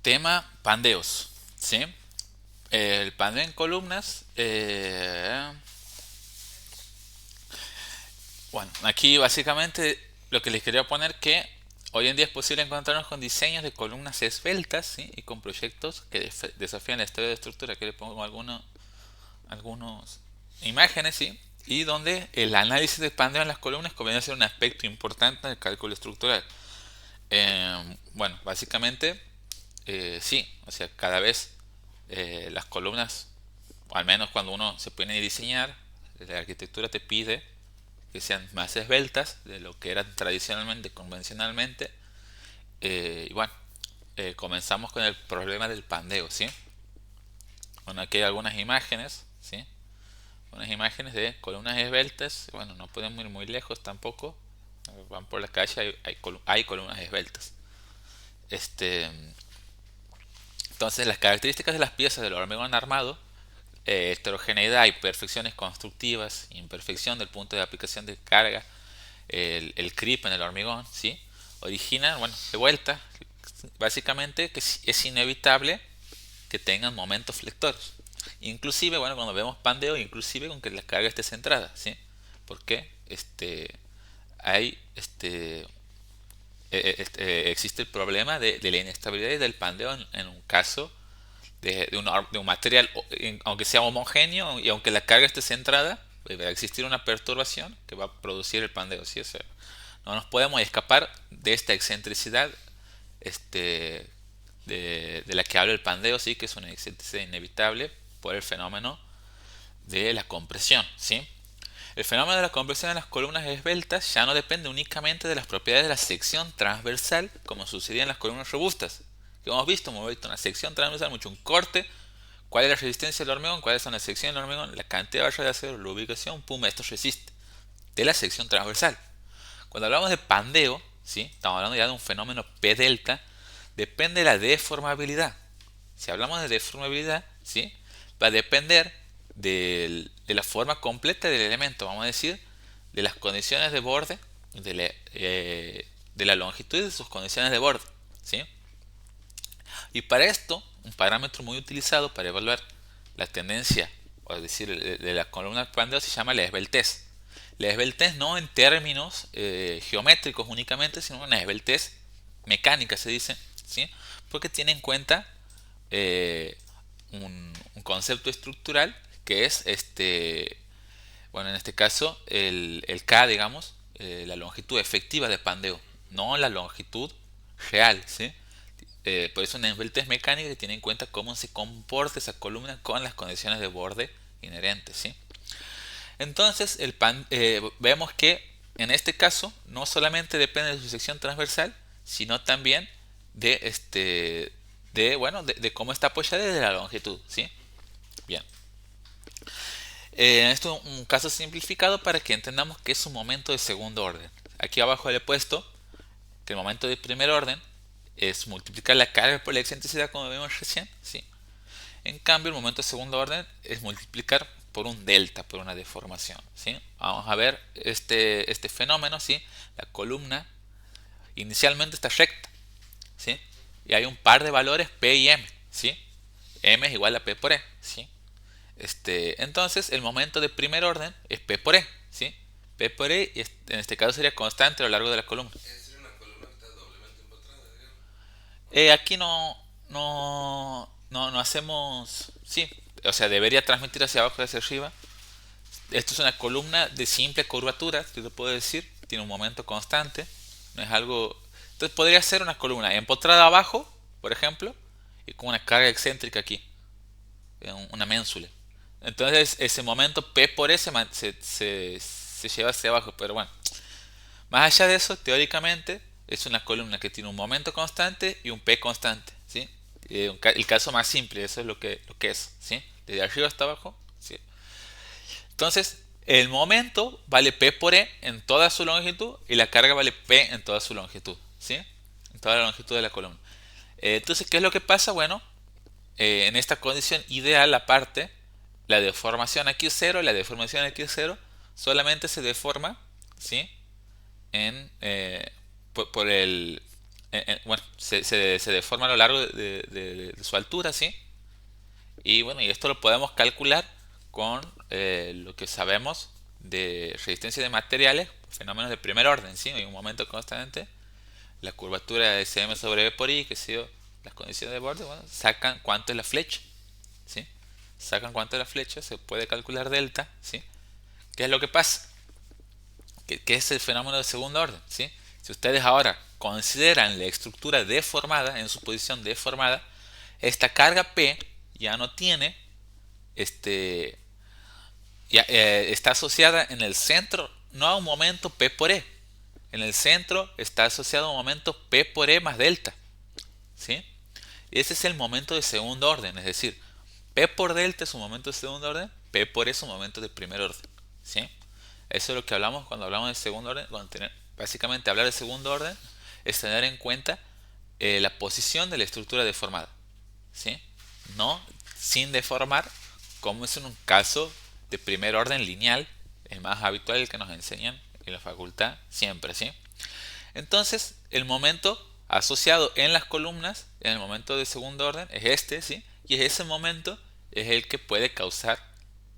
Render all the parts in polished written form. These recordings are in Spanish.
Tema pandeos, ¿sí? El pandeo en columnas. Bueno, aquí básicamente lo que les quería poner que hoy en día es posible encontrarnos con diseños de columnas esbeltas, ¿sí? Y con proyectos que desafían la historia de estructura. Aquí les pongo algunos imágenes, ¿sí? Y donde el análisis de pandeo en las columnas comienza a ser un aspecto importante del cálculo estructural. Bueno, básicamente, sí, o sea, cada vez las columnas, o al menos cuando uno se pone a diseñar, la arquitectura te pide que sean más esbeltas de lo que eran tradicionalmente, convencionalmente. Y bueno, comenzamos con el problema del pandeo, ¿sí? Bueno, aquí hay algunas imágenes, ¿sí? Unas imágenes de columnas esbeltas. Bueno, no podemos ir muy lejos tampoco. Van por la calle, hay columnas esbeltas. Este, entonces, las características de las piezas del hormigón armado, heterogeneidad y perfecciones constructivas, imperfección del punto de aplicación de carga, el creep en el hormigón, ¿sí? Originan, bueno, de vuelta, básicamente que es inevitable que tengan momentos flectores. Inclusive, bueno, cuando vemos pandeo, inclusive con que la carga esté centrada, ¿sí? Porque hay existe el problema de la inestabilidad y del pandeo en un caso de un material, aunque sea homogéneo y aunque la carga esté centrada, va a existir una perturbación que va a producir el pandeo, ¿sí? O sea, no nos podemos escapar de esta excentricidad este, de la que habla el pandeo, sí, que es una excentricidad inevitable por el fenómeno de la compresión, ¿sí? El fenómeno de la compresión en las columnas esbeltas ya no depende únicamente de las propiedades de la sección transversal, como sucedía en las columnas robustas. Que hemos visto una sección transversal, mucho un corte, cuál es la resistencia del hormigón, cuáles son las secciones del hormigón, la cantidad de barras de acero, la ubicación, pum, esto resiste. De la sección transversal. Cuando hablamos de pandeo, ¿sí? Estamos hablando ya de un fenómeno P delta, depende de la deformabilidad. Si hablamos de deformabilidad, ¿sí? Va a depender de la forma completa del elemento, vamos a decir, de las condiciones de borde, de la longitud de sus condiciones de borde, ¿sí? Y para esto, un parámetro muy utilizado para evaluar la tendencia, o decir, de la columna de pandeo se llama la esbeltez. La esbeltez no en términos geométricos únicamente, sino una esbeltez mecánica, se dice, ¿sí? Porque tiene en cuenta un concepto estructural que es bueno, en este caso el K, digamos, la longitud efectiva de pandeo, no la longitud real, ¿sí? Por eso una esbeltez mecánica que tiene en cuenta cómo se comporta esa columna con las condiciones de borde inherentes, ¿sí? Entonces, vemos que en este caso no solamente depende de su sección transversal, sino también de cómo está apoyada y de la longitud, ¿sí? Bien. Esto es un caso simplificado para que entendamos que es un momento de segundo orden. Aquí abajo le he puesto que el momento de primer orden es multiplicar la carga por la excentricidad como vimos recién, ¿sí? En cambio, el momento de segundo orden es multiplicar por un delta, por una deformación, ¿sí? Vamos a ver este fenómeno, ¿sí? La columna inicialmente está recta, ¿sí? Y hay un par de valores P y M, ¿sí? M es igual a P por E, ¿sí? Entonces, el momento de primer orden es P por E, ¿sí? P por E, en este caso sería constante a lo largo de la columna. Es una columna que está doblemente empotrada, digamos. Aquí no hacemos, sí, o sea, debería transmitir hacia abajo y hacia arriba. Esto es una columna de simple curvatura, si te puedo decir, tiene un momento constante, no es algo. Entonces podría ser una columna empotrada abajo, por ejemplo, y con una carga excéntrica aquí, una ménsula. Entonces ese momento P por S se lleva hacia abajo, pero bueno, más allá de eso, teóricamente es una columna que tiene un momento constante y un P constante, ¿sí? El caso más simple, eso es lo que es, ¿sí? Desde arriba hasta abajo, ¿sí? Entonces, el momento vale P por E en toda su longitud y la carga vale P en toda su longitud, ¿sí? En toda la longitud de la columna. Entonces, ¿qué es lo que pasa? Bueno, en esta condición ideal aparte, la deformación aquí es cero, la deformación aquí es cero, solamente se deforma, ¿sí? En, por bueno, se deforma a lo largo de su altura, ¿sí? Y bueno, y esto lo podemos calcular con lo que sabemos de resistencia de materiales, fenómenos de primer orden, ¿sí? Hay un momento constante, la curvatura de cm sobre v por i, que sé yo, las condiciones de borde, bueno, sacan cuánto es la flecha, ¿sí? Sacan cuánto es la flecha, se puede calcular delta, ¿sí? ¿Qué es lo que pasa? ¿Qué es el fenómeno de segundo orden? ¿Sí? Si ustedes ahora consideran la estructura deformada, en su posición deformada, esta carga P ya no tiene, este, ya, está asociada en el centro, no a un momento P por E. En el centro está asociado a un momento P por E más delta. ¿Sí? Ese es el momento de segundo orden, es decir, P por delta es un momento de segundo orden, P por E es un momento de primer orden. ¿Sí? Eso es lo que hablamos cuando hablamos de segundo orden. Básicamente hablar de segundo orden es tener en cuenta la posición de la estructura deformada. ¿Sí? No sin deformar, como es en un caso de primer orden lineal, es más habitual el que nos enseñan en la facultad siempre. ¿Sí? Entonces, el momento asociado en las columnas, en el momento de segundo orden, es este, ¿sí? Y ese momento es el que puede causar,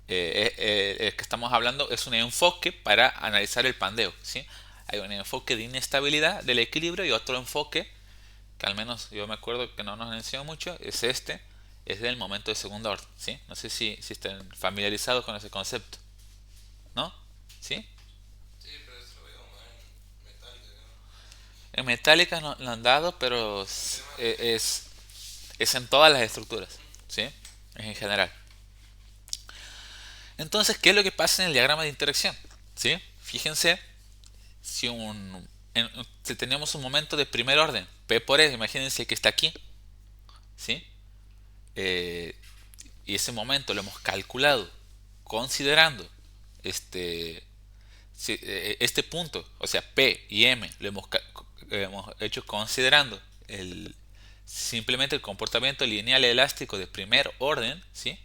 el que estamos hablando es un enfoque para analizar el pandeo, ¿sí? Hay un enfoque de inestabilidad del equilibrio y otro enfoque, que al menos yo me acuerdo que no nos enseñó mucho, es este, es del momento de segundo orden, ¿sí? No sé si están familiarizados con ese concepto, ¿no? ¿Sí? Sí, pero eso lo veo más en metálica, ¿no? En metálica no, lo han dado, pero es en todas las estructuras, ¿sí? Es en general. Entonces, ¿qué es lo que pasa en el diagrama de interacción? ¿Sí? Fíjense, si tenemos un momento de primer orden, P por E, imagínense que está aquí, ¿sí? Eh, y ese momento lo hemos calculado considerando este, este punto, o sea, P y M, hemos hecho considerando simplemente el comportamiento lineal elástico de primer orden, ¿sí?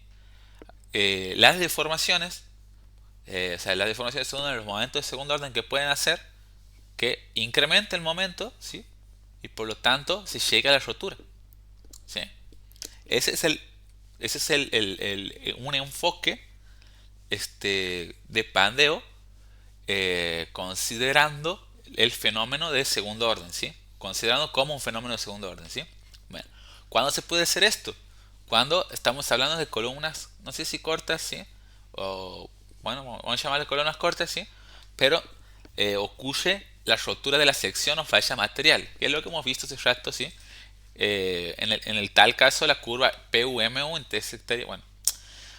Las deformaciones, o sea, las deformaciones son uno de los momentos de segundo orden que pueden hacer que incremente el momento, ¿sí? Y por lo tanto se llega a la rotura, ¿sí? Ese es un enfoque de pandeo considerando el fenómeno de segundo orden, ¿sí? Considerando como un fenómeno de segundo orden, ¿sí? Bueno, ¿cuándo se puede hacer esto? Cuando estamos hablando de columnas, no sé si cortas, ¿sí? O, bueno, vamos a llamarle columnas cortas, ¿sí? Pero ocurre la rotura de la sección o falla material, que es lo que hemos visto hace rato, ¿sí? En el tal caso, la curva PUMU intersectaría, bueno,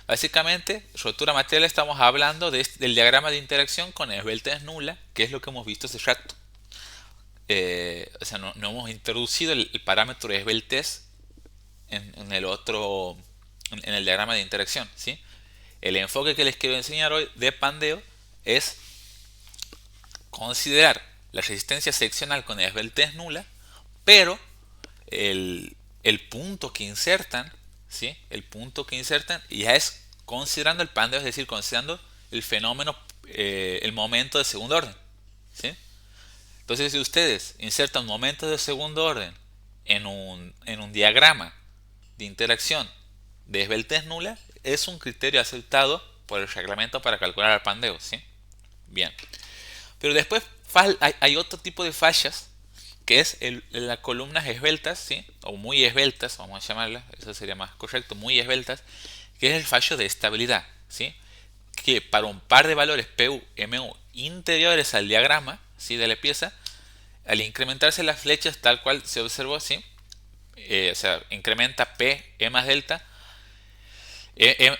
básicamente, rotura material estamos hablando del diagrama de interacción con esbeltez nula, que es lo que hemos visto hace rato. O sea, no hemos introducido el parámetro de esbeltez en el otro, en el diagrama de interacción, ¿sí? El enfoque que les quiero enseñar hoy de pandeo es considerar la resistencia seccional con esbeltez nula, pero el punto que insertan, ¿sí? El punto que insertan ya es considerando el pandeo, es decir, considerando el fenómeno, el momento de segundo orden, ¿sí? Entonces, si ustedes insertan momentos de segundo orden en un diagrama de interacción de esbeltez nula, es un criterio aceptado por el reglamento para calcular el pandeo, ¿sí? Bien. Pero después hay otro tipo de fallas que es las columnas esbeltas, ¿sí? O muy esbeltas, vamos a llamarlas, eso sería más correcto, muy esbeltas, que es el fallo de estabilidad, ¿sí? Que para un par de valores PU, MU interiores al diagrama, ¿sí? De la pieza, al incrementarse las flechas tal cual se observó, ¿sí? O sea, incrementa P, E más delta,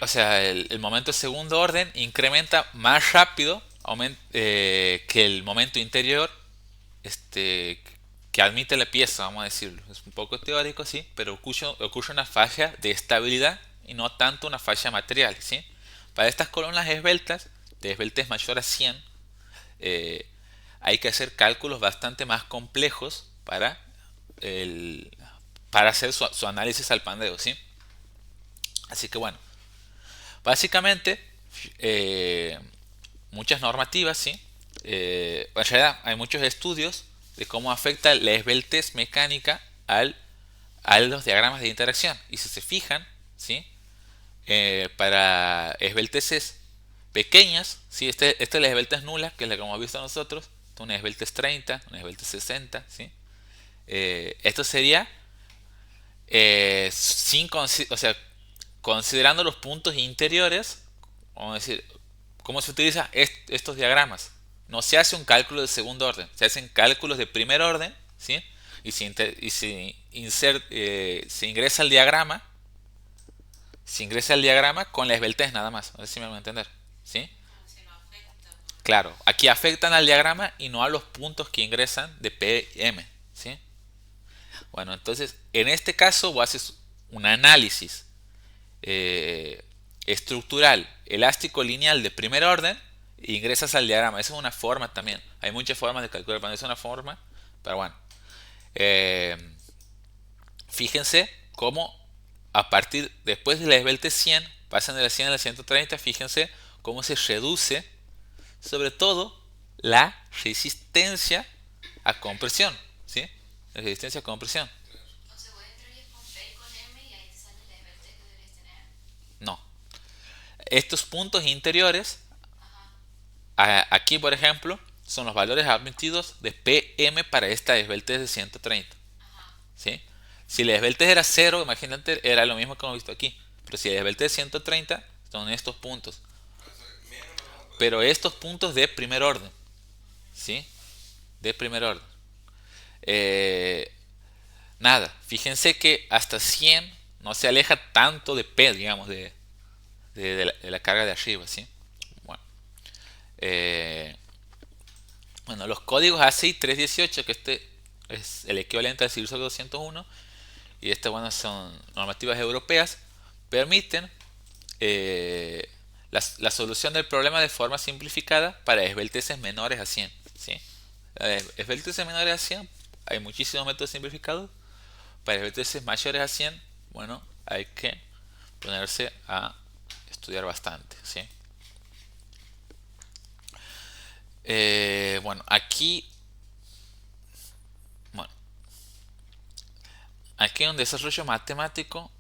o sea, el momento de segundo orden incrementa más rápido que el momento interior este, que admite la pieza, vamos a decirlo. Es un poco teórico, sí, pero ocurre una falla de estabilidad y no tanto una falla material, ¿sí? Para estas columnas esbeltas, de esbeltez mayor a 100, eh, hay que hacer cálculos bastante más complejos el, para hacer su análisis al pandeo, ¿sí? Así que bueno, básicamente, eh, muchas normativas, ¿sí? En realidad hay muchos estudios de cómo afecta la esbeltez mecánica a los diagramas de interacción. Y si se fijan, ¿sí? Para esbelteces pequeñas, ¿sí? Esta es la esbeltez nula, que es la que hemos visto nosotros. Una esbeltez 30, una esbeltez 60, ¿sí? Esto sería o sea, considerando los puntos interiores, vamos a decir, ¿cómo se utiliza estos diagramas? No se hace un cálculo de segundo orden, se hacen cálculos de primer orden, ¿sí? Se ingresa el diagrama con la esbeltez nada más, no sé si me van a entender, ¿sí? Claro, aquí afectan al diagrama y no a los puntos que ingresan de PM, ¿sí? Bueno, entonces, en este caso vos haces un análisis estructural, elástico lineal de primer orden e ingresas al diagrama. Esa es una forma también. Hay muchas formas de calcular, pero es una forma. Pero bueno, eh, fíjense cómo a partir, después de la esbelte 100, pasan de la 100 a la 130, fíjense cómo se reduce sobre todo la resistencia a compresión, ¿sí? La resistencia a compresión. No. Estos puntos interiores, aquí por ejemplo, son los valores admitidos de PM para esta esbeltez de 130. ¿Sí? Si la esbeltez era 0, imagínate, era lo mismo que hemos visto aquí. Pero si la esbeltez es 130, son estos puntos. Pero estos puntos de primer orden. ¿Sí? De primer orden. Eh, Nada, fíjense que hasta 100 no se aleja tanto de P, digamos, de la carga de arriba, ¿sí? Bueno, eh, bueno, los códigos ASIC 318, que este es el equivalente al CIRSOC 201, y estas, bueno, son normativas europeas, permiten la solución del problema de forma simplificada para esbelteces menores a 100, ¿sí? Esbelteces menores a 100, hay muchísimos métodos simplificados. Para esbelteces mayores a 100, bueno, hay que ponerse a estudiar bastante, ¿sí? Bueno, aquí bueno, aquí hay un desarrollo matemático.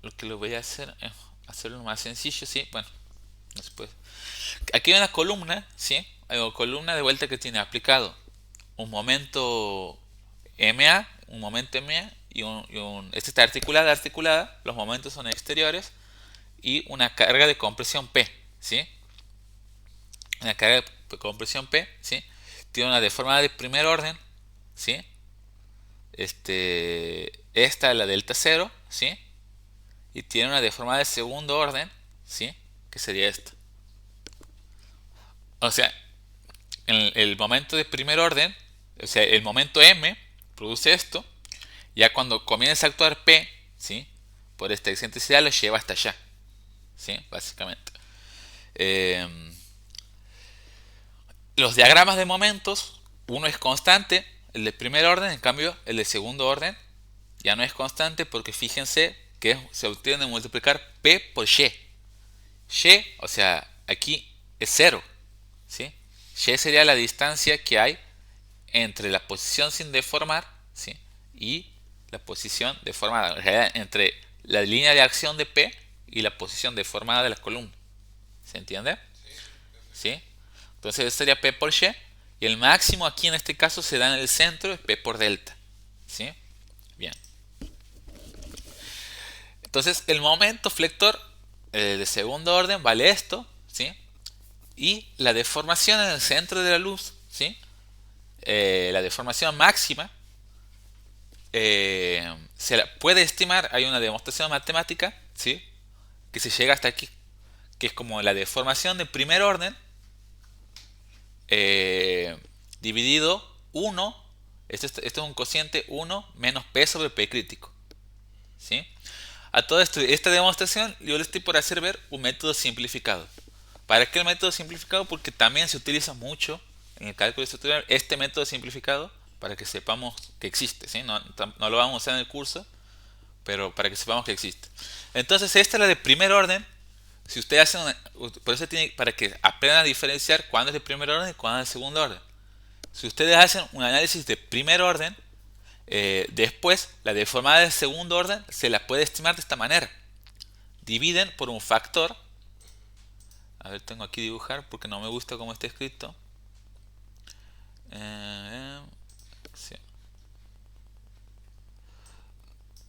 Lo que lo voy a hacer es hacerlo más sencillo, ¿sí? Bueno, después. Aquí hay una columna, ¿sí? Hay una columna de vuelta que tiene aplicado un momento MA este está articulada, los momentos son exteriores y una carga de compresión P, ¿sí? Una carga de compresión P, ¿sí? Tiene una deformada de primer orden, ¿sí? Esta es la delta 0, ¿sí? Y tiene una deformada de segundo orden, ¿sí? Que sería esta. O sea, en el momento de primer orden, o sea, el momento M produce esto. Ya cuando comienza a actuar P, ¿sí? Por esta excentricidad lo lleva hasta allá, ¿sí? Básicamente. Eh, los diagramas de momentos, uno es constante, el de primer orden, en cambio el de segundo orden ya no es constante porque fíjense que se obtiene de multiplicar P por Y. Y, o sea, aquí es 0, ¿sí? Y sería la distancia que hay entre la posición sin deformar, ¿sí? Y la posición deformada, en realidad entre la línea de acción de P y la posición deformada de la columna. ¿Se entiende? ¿Sí? Entonces eso sería P por Y. Y el máximo aquí en este caso se da en el centro, es P por delta. ¿Sí? Bien. Entonces el momento flector de segundo orden vale esto, ¿sí? Y la deformación en el centro de la luz, ¿sí? La deformación máxima se la puede estimar, hay una demostración matemática, ¿sí? Que se llega hasta aquí, que es como la deformación de primer orden dividido 1, esto es un cociente 1 menos P sobre P crítico, ¿sí? A todo esto, esta demostración yo le estoy por hacer ver un método simplificado. ¿Para qué el método simplificado? Porque también se utiliza mucho en el cálculo estructural este método simplificado para que sepamos que existe, ¿sí? No lo vamos a usar en el curso, pero para que sepamos que existe. Entonces esta es la de primer orden. Si usted hace por eso tiene, para que aprendan a diferenciar cuándo es de primer orden y cuándo es de segundo orden. Si ustedes hacen un análisis de primer orden, después la deformada de segundo orden se la puede estimar de esta manera. Dividen por un factor. A ver, tengo aquí dibujar porque no me gusta cómo está escrito. Sí.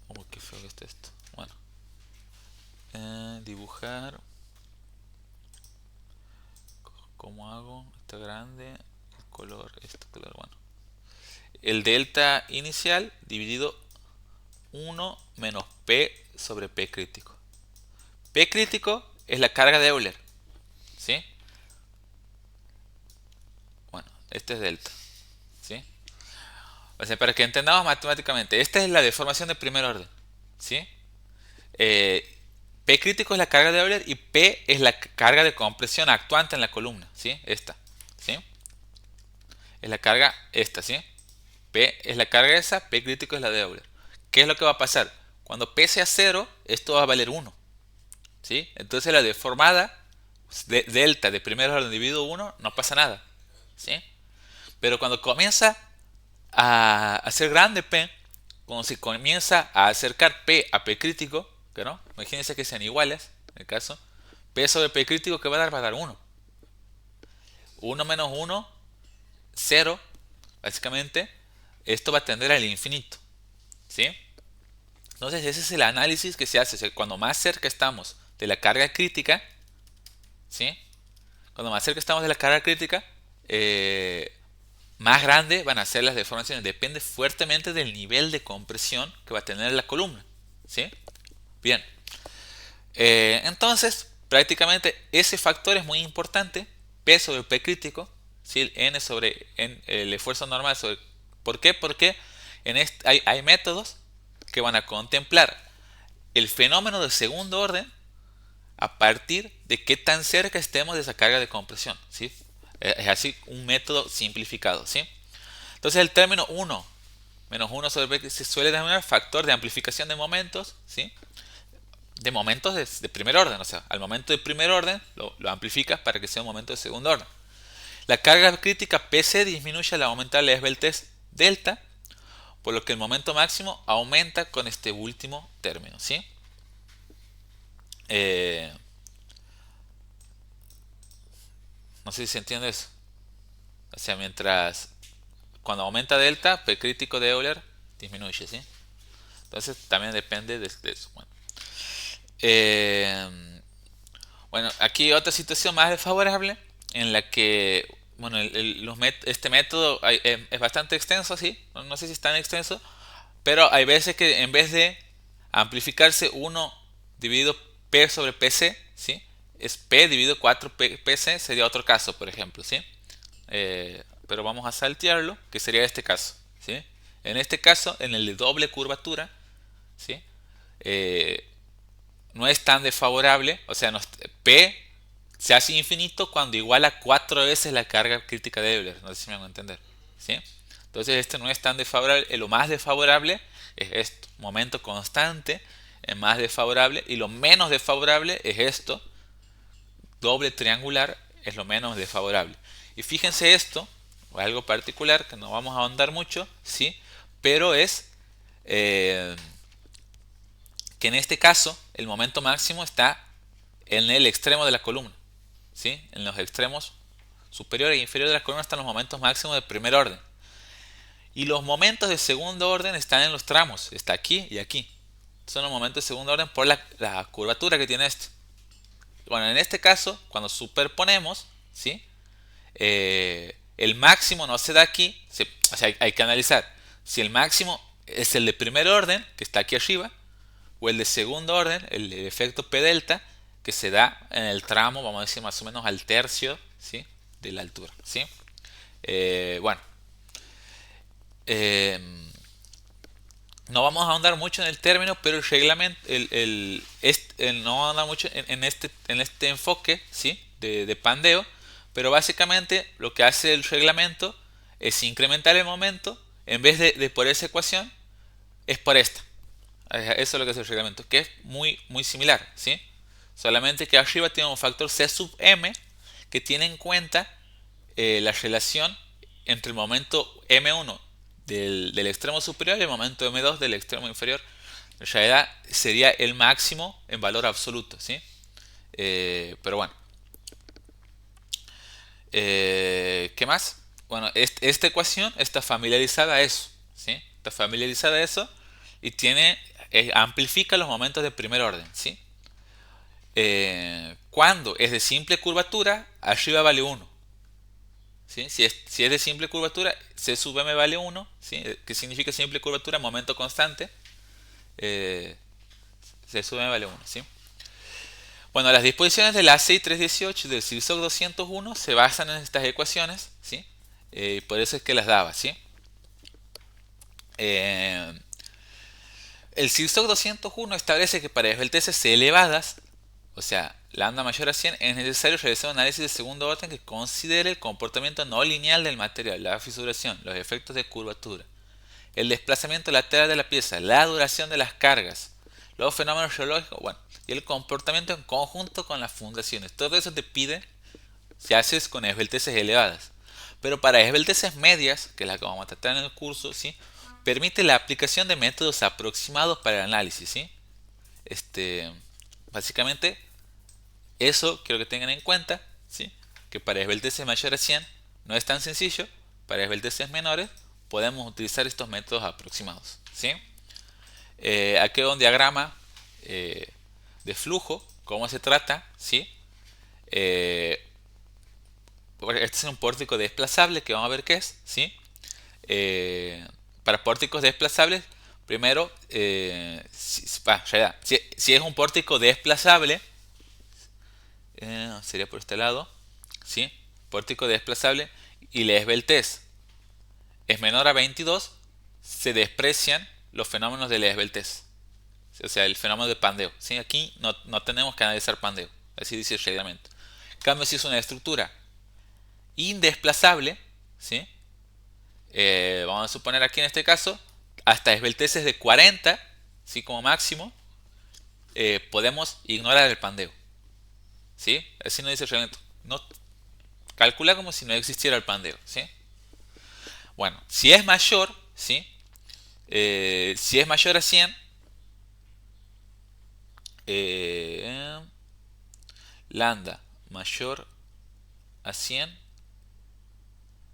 Uy, qué feo que está esto. Bueno, dibujar. ¿Cómo hago? Está grande. El color, este color, bueno. El delta inicial dividido 1 menos P sobre P crítico. P crítico es la carga de Euler. ¿Sí? Bueno, este es delta. ¿Sí? O sea, para que entendamos matemáticamente, esta es la deformación de primer orden. ¿Sí? P crítico es la carga de Euler y P es la carga de compresión actuante en la columna. ¿Sí? Esta. ¿Sí? Es la carga esta. ¿Sí? P es la carga esa, P crítico es la de Euler. ¿Qué es lo que va a pasar? Cuando P sea 0, esto va a valer 1. ¿Sí? Entonces la deformada delta de primer orden dividido 1 no pasa nada. ¿Sí? Pero cuando comienza a ser grande P, cuando se comienza a acercar P a P crítico, que no, imagínense que sean iguales, en el caso, P sobre P crítico, ¿qué va a dar? Va a dar 1. 1 menos 1, 0, básicamente, esto va a tender al infinito. ¿Sí? Entonces ese es el análisis que se hace. O sea, cuando más cerca estamos de la carga crítica, ¿sí? Cuando más cerca estamos de la carga crítica, más grandes van a ser las deformaciones. Depende fuertemente del nivel de compresión que va a tener la columna. ¿Sí? Bien. Entonces, prácticamente ese factor es muy importante. P sobre P crítico. ¿Sí? N sobre N, el esfuerzo normal sobre... ¿Por qué? Porque hay métodos que van a contemplar el fenómeno de segundo orden a partir de qué tan cerca estemos de esa carga de compresión. ¿Sí? Es así un método simplificado. ¿Sí? Entonces el término 1 menos 1 sobre b se suele denominar factor de amplificación de momentos. ¿Sí? De momentos de primer orden. O sea, al momento de primer orden lo amplificas para que sea un momento de segundo orden. La carga crítica PC disminuye al aumentar la esbeltez delta, por lo que el momento máximo aumenta con este último término. ¿Sí? No sé si se entiende eso. O sea, cuando aumenta delta, P crítico de Euler disminuye, ¿sí? Entonces también depende de eso. Bueno, aquí otra situación más desfavorable en la que, bueno, este método es bastante extenso, ¿sí? No sé si es tan extenso, pero hay veces que en vez de amplificarse 1 dividido P sobre PC, ¿sí? Es P dividido 4 PC, sería otro caso, por ejemplo, ¿sí? Pero vamos a saltearlo, que sería este caso, ¿sí? En este caso, en el de doble curvatura, ¿sí? No es tan desfavorable, o sea, P se hace infinito cuando iguala 4 veces la carga crítica de Euler, no sé si me van a entender, ¿sí? Entonces este no es tan desfavorable, lo más desfavorable es esto, momento constante es más desfavorable y lo menos desfavorable es esto, doble triangular es lo menos desfavorable. Y fíjense esto, algo particular que no vamos a ahondar mucho, ¿sí? Pero es que en este caso el momento máximo está en el extremo de la columna, ¿sí? En los extremos superiores e inferiores de la columna están los momentos máximos de primer orden. Y los momentos de segundo orden están en los tramos, está aquí y aquí. Son los momentos de segundo orden por la curvatura que tiene este. Bueno, en este caso, cuando superponemos, ¿sí? El máximo no se da aquí, o sea, hay que analizar si el máximo es el de primer orden, que está aquí arriba, o el de segundo orden, el efecto P delta, que se da en el tramo, vamos a decir más o menos al tercio, ¿sí? De la altura, ¿sí? Bueno, eh, no vamos a ahondar mucho en el término, pero el reglamento, no vamos a ahondar mucho en este enfoque, ¿sí? De pandeo, pero básicamente lo que hace el reglamento es incrementar el momento, en vez de por esa ecuación, es por esta. Eso es lo que hace el reglamento, que es muy, muy similar, ¿sí? Solamente que arriba tiene un factor C sub m que tiene en cuenta la relación entre el momento m1 del extremo superior y el momento m2 del extremo inferior. En realidad sería el máximo en valor absoluto, ¿sí? Pero bueno, ¿qué más? Bueno, esta ecuación está familiarizada a eso, ¿sí? Está familiarizada a eso y amplifica los momentos de primer orden, ¿sí? Cuando es de simple curvatura, arriba vale 1. ¿Sí? Si es de simple curvatura, C sub m vale 1, ¿sí? Que significa simple curvatura, momento constante. eh, C sub m vale 1, ¿sí? Bueno, las disposiciones de la CI 318 y del CIRSOC 201 se basan en estas ecuaciones, ¿sí? Por eso es que las daba, ¿sí? Eh, el CIRSOC 201 establece que para esbelteces elevadas, o sea, lambda mayor a 100, es necesario realizar un análisis de segundo orden que considere el comportamiento no lineal del material, la fisuración, los efectos de curvatura, el desplazamiento lateral de la pieza, la duración de las cargas, los fenómenos geológicos, bueno, y el comportamiento en conjunto con las fundaciones. Todo eso te pide si haces con esbelteces elevadas. Pero para esbelteces medias, que es la que vamos a tratar en el curso, ¿sí? Permite la aplicación de métodos aproximados para el análisis, ¿sí? Básicamente, eso quiero que tengan en cuenta, ¿sí? Que para esbelteces mayores a 100 no es tan sencillo. Para esbelteces menores podemos utilizar estos métodos aproximados, ¿sí? Aquí hay un diagrama de flujo, cómo se trata, ¿sí? Eh, este es un pórtico desplazable que vamos a ver qué es, ¿sí? Para pórticos desplazables, primero, si es un pórtico desplazable, sería por este lado, ¿sí? Pórtico desplazable y la esbeltez es menor a 22, se desprecian los fenómenos de la esbeltez. O sea, el fenómeno de pandeo, ¿sí? Aquí no tenemos que analizar pandeo, así dice el reglamento. En cambio, si es una estructura indesplazable, ¿sí? Vamos a suponer aquí en este caso, hasta esbelteces de 40, ¿sí? Como máximo, podemos ignorar el pandeo, ¿sí? Así nos dice el reglamento. No, calcula como si no existiera el pandeo, ¿sí? Bueno, si es mayor, ¿sí? Si es mayor a 100, eh, lambda mayor a 100,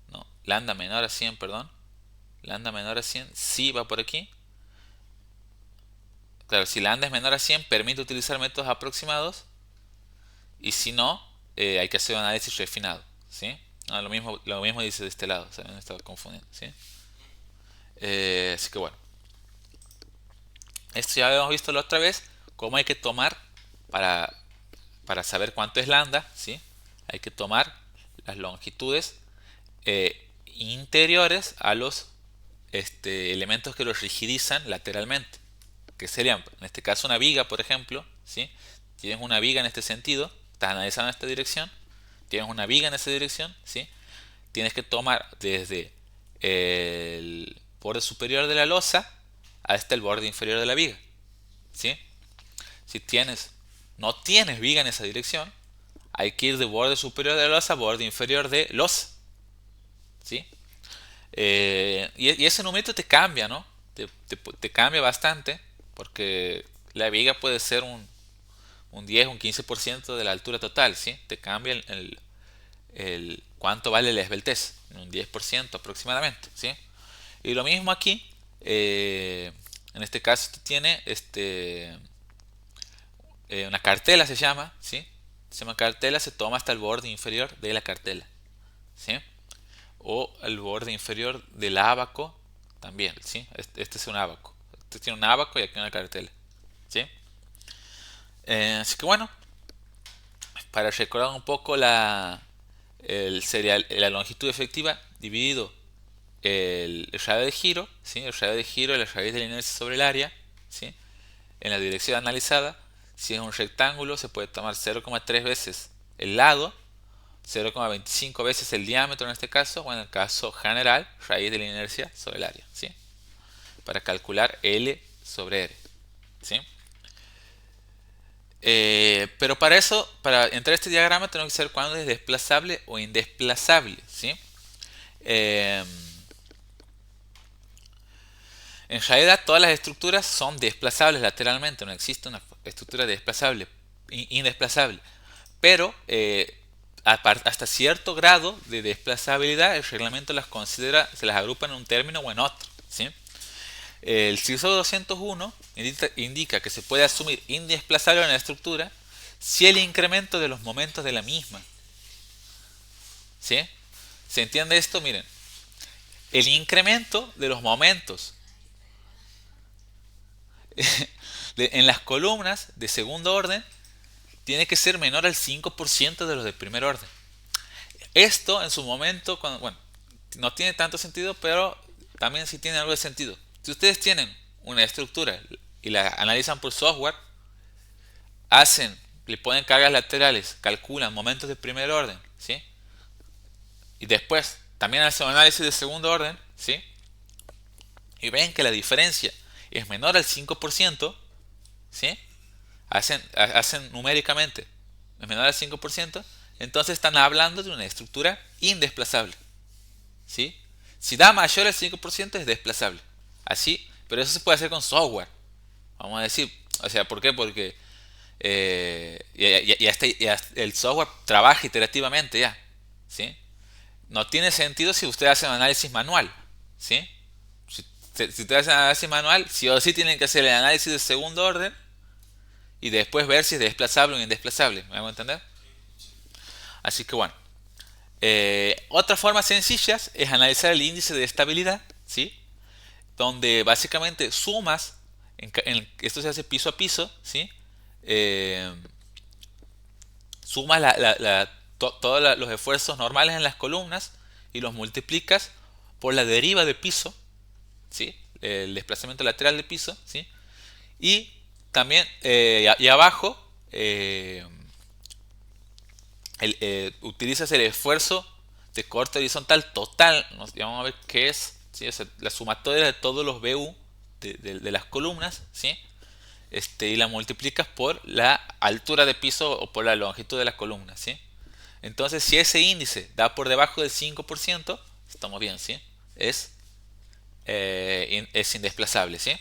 no, lambda menor a 100, perdón, lambda menor a 100, sí va por aquí. Claro, si lambda es menor a 100, permite utilizar métodos aproximados, y si no, hay que hacer un análisis refinado, ¿sí? No, lo mismo dice de este lado, o sea, me estaba confundiendo, ¿sí? Así que bueno, esto ya habíamos visto la otra vez, cómo hay que tomar para, para saber cuánto es lambda, ¿sí? Hay que tomar las longitudes interiores a los elementos que los rigidizan lateralmente, que serían, en este caso, una viga, por ejemplo, ¿sí? Tienes una viga en este sentido, estás analizando en esta dirección, tienes una viga en esa dirección, ¿sí? Tienes que tomar desde el borde superior de la losa hasta el borde inferior de la viga, ¿sí? Si no tienes viga en esa dirección, hay que ir de borde superior de la losa a borde inferior de losa, ¿sí? Y ese numerito te cambia, ¿no? Te cambia bastante, porque la viga puede ser un 10, un 15% de la altura total, ¿sí? Te cambia el cuánto vale la esbeltez, un 10% aproximadamente, ¿sí? Y lo mismo aquí, en este caso tiene una cartela, se llama, ¿sí? Se llama cartela, se toma hasta el borde inferior de la cartela, ¿sí? O el borde inferior del ábaco también, ¿sí? Este es un ábaco. Este tiene un ábaco y aquí una cartela, ¿sí? Así que bueno, para recordar un poco la longitud efectiva dividido el radio de giro, ¿sí? El radio de giro es la raíz de la inercia sobre el área, ¿sí? En la dirección analizada. Si es un rectángulo, se puede tomar 0,3 veces el lado, 0,25 veces el diámetro en este caso, o en el caso general, raíz de la inercia sobre el área, ¿sí? Para calcular L sobre R, ¿sí? Pero para eso, para entrar a este diagrama, tenemos que saber cuándo es desplazable o indesplazable, ¿sí? Eh, en realidad todas las estructuras son desplazables lateralmente, no existe una estructura desplazable, indesplazable. Pero hasta cierto grado de desplazabilidad el reglamento las considera, se las agrupa en un término o en otro, ¿sí? El CISO 201 indica que se puede asumir indesplazable en la estructura si el incremento de los momentos de la misma, ¿sí? ¿Se entiende esto? Miren, el incremento de los momentos en las columnas de segundo orden tiene que ser menor al 5% de los de primer orden. Esto en su momento, bueno, no tiene tanto sentido, pero también sí tiene algo de sentido. Si ustedes tienen una estructura y la analizan por software, le ponen cargas laterales, calculan momentos de primer orden, ¿sí? Y después también hacen un análisis de segundo orden, ¿sí? Y ven que la diferencia es menor al 5%, ¿sí? Hacen numéricamente es menor al 5%, entonces están hablando de una estructura indesplazable, ¿sí? Si da mayor al 5% es desplazable. Así, pero eso se puede hacer con software. Vamos a decir, o sea, ¿por qué? Porque el software trabaja iterativamente ya, ¿sí? No tiene sentido si usted hace un análisis manual, ¿sí? Si usted hace un análisis manual, sí o sí tienen que hacer el análisis de segundo orden y después ver si es desplazable o indesplazable. ¿Me hago entender? Así que bueno. Otra forma sencilla es analizar el índice de estabilidad, ¿sí? Donde básicamente sumas, esto se hace piso a piso, ¿sí? Eh, sumas todos los esfuerzos normales en las columnas y los multiplicas por la deriva de piso, ¿sí? El desplazamiento lateral de piso, ¿sí? Y también, y abajo, utilizas el esfuerzo de corte horizontal total, vamos a ver qué es, ¿sí? O sea, la sumatoria de todos los BU de las columnas, ¿sí? Y la multiplicas por la altura de piso o por la longitud de la columna, ¿sí? Entonces, si ese índice da por debajo del 5%, estamos bien, ¿sí? Es indesplazable, ¿sí?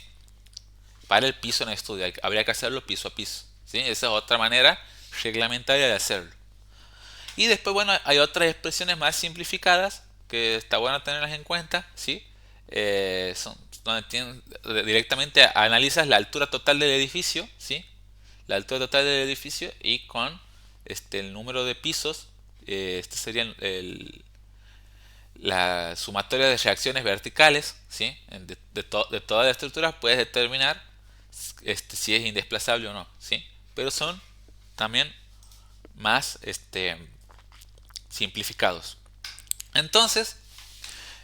Para el piso en el estudio, habría que hacerlo piso a piso, ¿sí? Esa es otra manera reglamentaria de hacerlo. Y después, bueno, hay otras expresiones más simplificadas que está bueno tenerlas en cuenta, ¿sí? Son donde directamente analizas la altura total del edificio, ¿sí? La altura total del edificio y con el número de pisos, este sería la sumatoria de reacciones verticales, ¿sí? De toda la estructura puedes determinar si es indesplazable o no, ¿sí? Pero son también más simplificados. Entonces,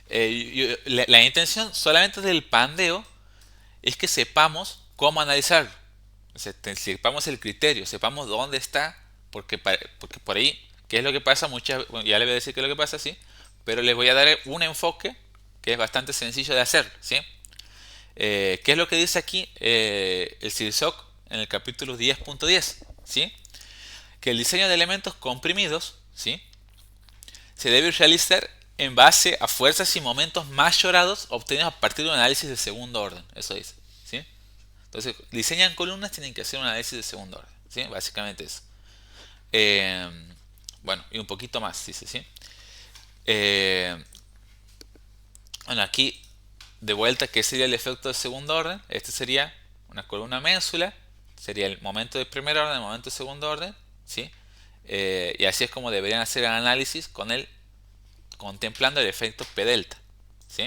la intención solamente del pandeo es que sepamos cómo analizarlo. O sea, sepamos el criterio, sepamos dónde está, porque por ahí, ¿qué es lo que pasa? Bueno, ya le voy a decir qué es lo que pasa, sí, pero les voy a dar un enfoque que es bastante sencillo de hacer, ¿sí? ¿Qué es lo que dice aquí el CIRSOC en el capítulo 10.10? ¿Sí? Que el diseño de elementos comprimidos, ¿sí? Se debe realizar en base a fuerzas y momentos mayorados obtenidos a partir de un análisis de segundo orden. Eso dice, ¿sí? Entonces, diseñan columnas, tienen que hacer un análisis de segundo orden, ¿sí? Básicamente eso. Eh, bueno, y un poquito más, dice, ¿sí? Bueno, aquí, de vuelta, ¿qué sería el efecto de segundo orden? Este sería una columna ménsula, sería el momento de primer orden, el momento de segundo orden, ¿sí? Y así es como deberían hacer el análisis contemplando el efecto P delta, ¿sí?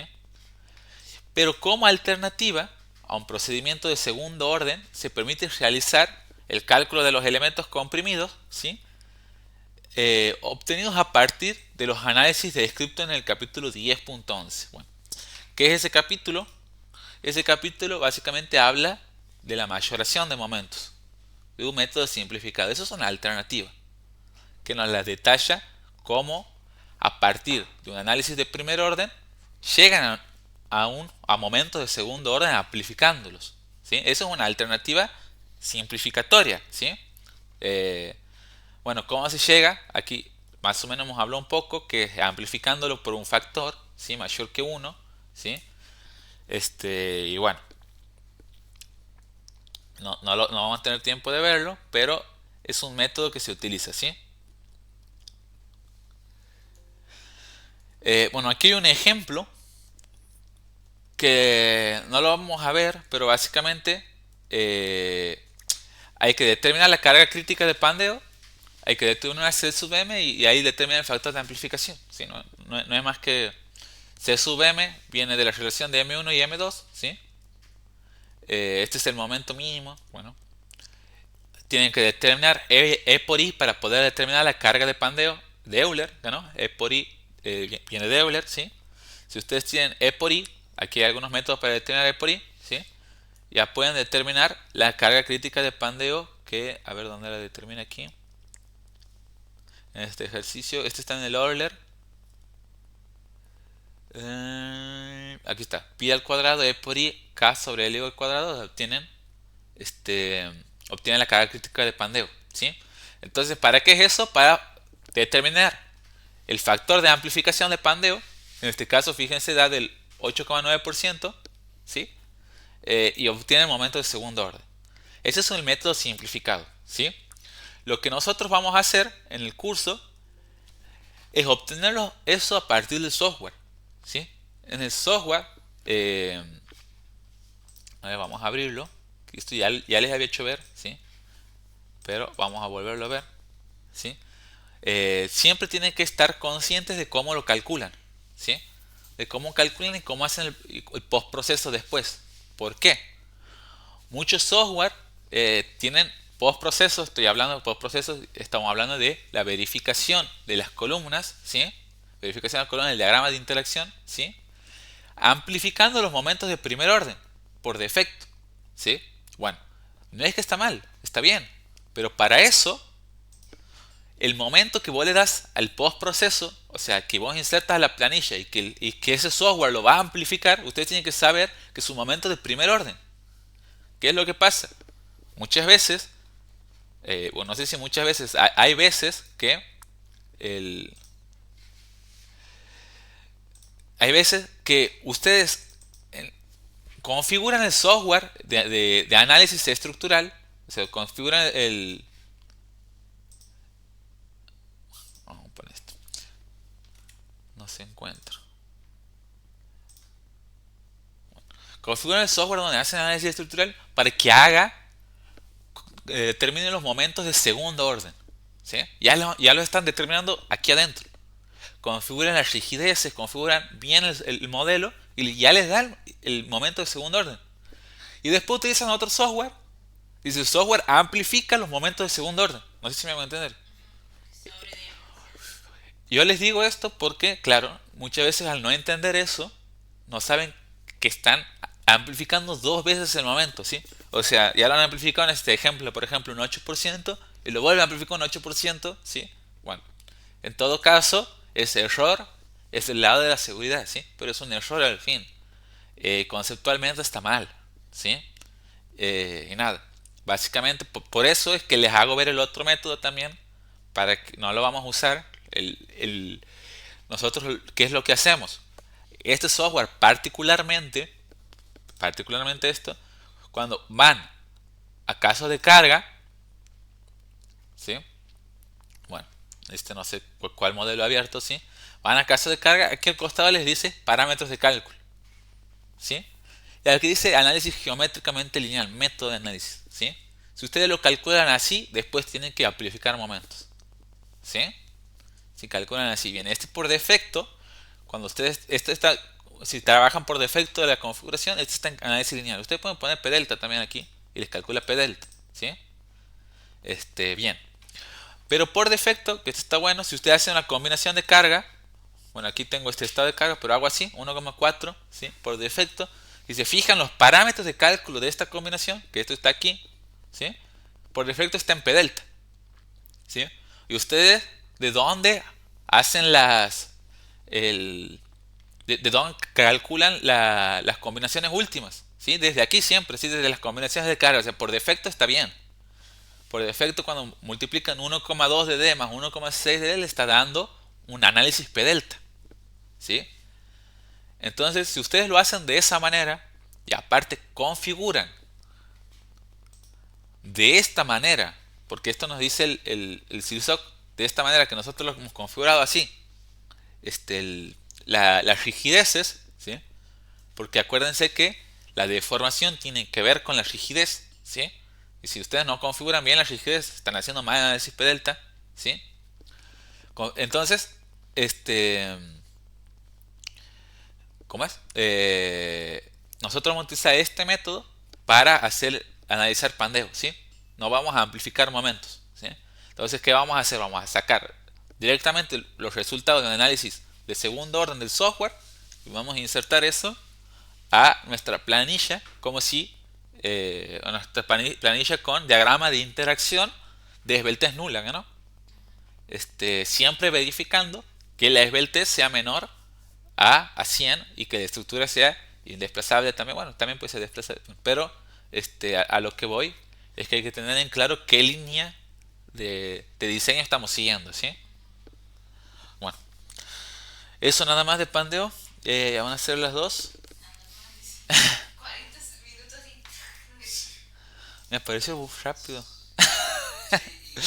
Pero como alternativa a un procedimiento de segundo orden, se permite realizar el cálculo de los elementos comprimidos, ¿sí? Obtenidos a partir de los análisis descritos en el capítulo 10.11. Bueno, ¿qué es ese capítulo? Ese capítulo básicamente habla de la mayoración de momentos, de un método simplificado. Eso es una alternativa que nos la detalla cómo a partir de un análisis de primer orden llegan a momentos de segundo orden amplificándolos, ¿sí? Eso es una alternativa simplificatoria, ¿sí? Bueno, ¿cómo se llega? Aquí más o menos hemos hablado un poco, que amplificándolo por un factor, ¿sí? Mayor que uno, ¿sí? Y bueno, no vamos a tener tiempo de verlo, pero es un método que se utiliza, ¿sí? Bueno, aquí hay un ejemplo que no lo vamos a ver, pero básicamente eh, hay que determinar la carga crítica de pandeo, hay que determinar C sub m y ahí determinar el factor de amplificación. ¿Sí? No es más que C sub m viene de la relación de M1 y M2. ¿Sí? Este es el momento mínimo. Bueno, tienen que determinar E por I para poder determinar la carga de pandeo de Euler. ¿No? E por I viene de Euler. ¿Sí? Si ustedes tienen E por I, aquí hay algunos métodos para determinar E por I. ¿Sí? Ya pueden determinar la carga crítica de pandeo que, a ver dónde la determina aquí. En este ejercicio, este está en el Euler. Aquí está. Pi al cuadrado E por I, K sobre L al cuadrado, obtienen la carga crítica de pandeo. ¿Sí? Entonces, ¿para qué es eso? Para determinar el factor de amplificación de pandeo. En este caso, fíjense, da del 8,9%. ¿Sí? Y obtienen el momento de segundo orden. Ese es el método simplificado. ¿Sí? Lo que nosotros vamos a hacer en el curso es obtenerlo eso a partir del software. ¿Sí? En el software, eh, a ver, vamos a abrirlo. Esto ya les había hecho ver, ¿sí? Pero vamos a volverlo a ver, ¿sí? Siempre tienen que estar conscientes de cómo lo calculan, ¿sí? De cómo calculan y cómo hacen el postproceso después. ¿Por qué? Muchos software tienen postproceso, estoy hablando de postproceso, estamos hablando de la verificación de las columnas, ¿sí? Verificación de las columnas del diagrama de interacción, ¿sí? Amplificando los momentos de primer orden, por defecto, ¿sí? Bueno, no es que está mal, está bien, pero para eso, el momento que vos le das al postproceso, o sea, que vos insertas a la planilla y que ese software lo va a amplificar, ustedes tienen que saber que su momento de primer orden. ¿Qué es lo que pasa? Muchas veces, bueno, no sé si muchas veces, hay veces que el, hay veces que ustedes configuran el software de análisis estructural, o sea, configuran el... Vamos a poner esto. No se encuentra. Configuran el software donde hacen análisis estructural para que haga, determine los momentos de segundo orden. ¿Sí? Ya lo están determinando aquí adentro. Configuran las rigideces, configuran bien el modelo y ya les da el momento de segundo orden. Y después utilizan otro software. Y ese software amplifica los momentos de segundo orden. No sé si me van a entender. Yo les digo esto porque, claro, muchas veces al no entender eso, no saben que están amplificando dos veces el momento, ¿sí? O sea, ya lo han amplificado en este ejemplo, por ejemplo, un 8% y lo vuelven a amplificar un 8%, ¿sí? Bueno, en todo caso, ese error es el lado de la seguridad, ¿sí? Pero es un error al fin. Conceptualmente está mal, ¿sí? Y nada, básicamente por eso es que les hago ver el otro método también, para que no lo vamos a usar. Nosotros, ¿qué es lo que hacemos? Este software particularmente esto, cuando van a casos de carga, ¿sí? Bueno, no sé cuál modelo abierto, ¿sí? Van a casos de carga, aquí al costado les dice parámetros de cálculo, ¿sí? Y aquí dice análisis geométricamente lineal, método de análisis, ¿sí? Si ustedes lo calculan así, después tienen que amplificar momentos, ¿sí? Si calculan así bien, este por defecto, cuando ustedes, si trabajan por defecto de la configuración, este está en análisis lineal. Ustedes pueden poner P delta también aquí y les calcula P delta, ¿sí? Bien. Pero por defecto, que esto está bueno, si usted hace una combinación de carga, bueno, aquí tengo este estado de carga, pero hago así, 1,4, ¿sí? Por defecto, y se fijan los parámetros de cálculo de esta combinación, que esto está aquí, ¿sí? Por defecto está en P delta, ¿sí? Y ustedes, ¿de dónde hacen de dónde calculan las combinaciones últimas? ¿Sí? Desde aquí siempre, ¿sí? Desde las combinaciones de carga, o sea, por defecto está bien. por defecto cuando multiplican 1,2 de D más 1,6 de D le está dando un análisis P delta. ¿Sí? Entonces, si ustedes lo hacen de esa manera y aparte configuran de esta manera, porque esto nos dice el CIRSOC de esta manera que nosotros lo hemos configurado así, las rigideces, ¿sí? Porque acuérdense que la deformación tiene que ver con la rigidez, ¿sí? Y si ustedes no configuran bien la rigidez, están haciendo mal análisis P delta, ¿sí? Entonces, ¿cómo es? Nosotros vamos a utilizar este método para analizar pandeo, ¿sí? No vamos a amplificar momentos, ¿sí? Entonces, ¿qué vamos a hacer? Vamos a sacar directamente los resultados del análisis de segundo orden del software y vamos a insertar eso a nuestra planilla como si a nuestra planilla con diagrama de interacción de esbeltez nula, ¿no? Siempre verificando que la esbeltez sea menor a 100 y que la estructura sea indesplazable también. Bueno, también puede ser desplazable, pero a lo que voy es que hay que tener en claro qué línea de diseño estamos siguiendo, ¿sí? Bueno, eso nada más de pandeo. Van a ser las dos. 40 minutos. Me pareció rápido. Sí, y